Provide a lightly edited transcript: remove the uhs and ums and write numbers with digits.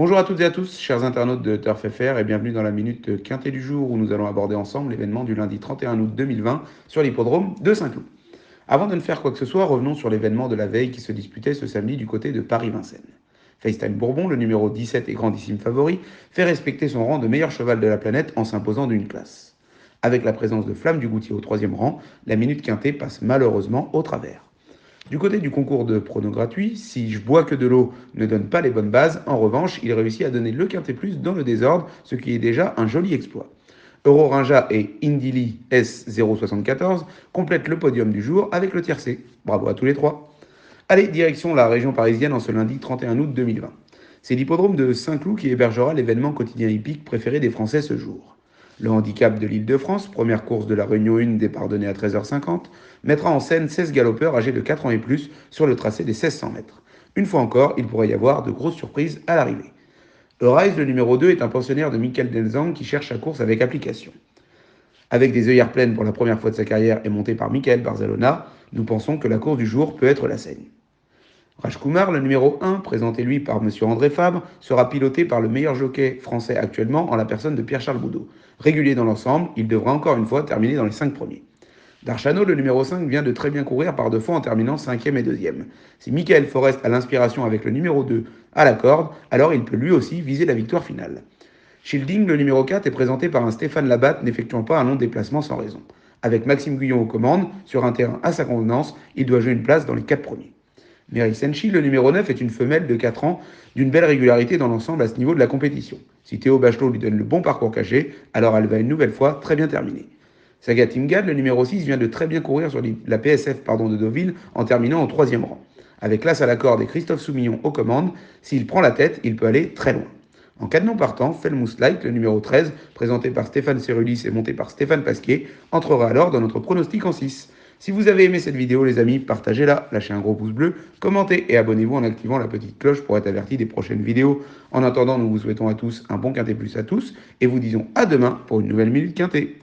Bonjour à toutes et à tous, chers internautes de Turf FR, et bienvenue dans la minute quintée du jour où nous allons aborder ensemble l'événement du lundi 31 août 2020 sur l'hippodrome de Saint-Cloud. Avant de ne faire quoi que ce soit, revenons sur l'événement de la veille qui se disputait ce samedi du côté de Paris-Vincennes. FaceTime Bourbon, le numéro 17 et grandissime favori, fait respecter son rang de meilleur cheval de la planète en s'imposant d'une classe. Avec la présence de Flamme du Goutier au troisième rang, la minute quintée passe malheureusement au travers. Du côté du concours de pronos gratuit, si Je bois que de l'eau ne donne pas les bonnes bases, en revanche, il réussit à donner le quintet plus dans le désordre, ce qui est déjà un joli exploit. Eurorinja et Indili S074 complètent le podium du jour avec le tiercé. Bravo à tous les trois. Allez, direction la région parisienne en ce lundi 31 août 2020. C'est l'hippodrome de Saint-Cloud qui hébergera l'événement quotidien hippique préféré des Français ce jour. Le handicap de l'Île-de-France, première course de la Réunion 1, départ donné à 13h50, mettra en scène 16 galopeurs âgés de 4 ans et plus sur le tracé des 1600 mètres. Une fois encore, il pourrait y avoir de grosses surprises à l'arrivée. Rise, le numéro 2, est un pensionnaire de Michael Denzang qui cherche sa course avec application. Avec des œillères pleines pour la première fois de sa carrière et monté par Michael Barzalona, nous pensons que la course du jour peut être la Seigne. Rajkumar, le numéro 1, présenté lui par M. André Fabre, sera piloté par le meilleur jockey français actuellement en la personne de Pierre-Charles Boudot. Régulier dans l'ensemble, il devra encore une fois terminer dans les 5 premiers. Darchano, le numéro 5, vient de très bien courir par deux fois en terminant 5e et 2e. Si Michael Forest a l'inspiration avec le numéro 2 à la corde, alors il peut lui aussi viser la victoire finale. Shielding, le numéro 4, est présenté par un Stéphane Labatte n'effectuant pas un long déplacement sans raison. Avec Maxime Guyon aux commandes, sur un terrain à sa convenance, il doit jouer une place dans les 4 premiers. Mary Senchi, le numéro 9, est une femelle de 4 ans d'une belle régularité dans l'ensemble à ce niveau de la compétition. Si Théo Bachelot lui donne le bon parcours caché, alors elle va une nouvelle fois très bien terminer. Saga Timgad, le numéro 6, vient de très bien courir sur la PSF de Deauville en terminant au 3e rang. Avec l'as à la corde et Christophe Soumillon aux commandes, s'il prend la tête, il peut aller très loin. En cas de non partant, Felmous Light, le numéro 13, présenté par Stéphane Cerulis et monté par Stéphane Pasquier, entrera alors dans notre pronostic en 6. Si vous avez aimé cette vidéo, les amis, partagez-la, lâchez un gros pouce bleu, commentez et abonnez-vous en activant la petite cloche pour être averti des prochaines vidéos. En attendant, nous vous souhaitons à tous un bon quintet plus à tous et vous disons à demain pour une nouvelle minute quintet.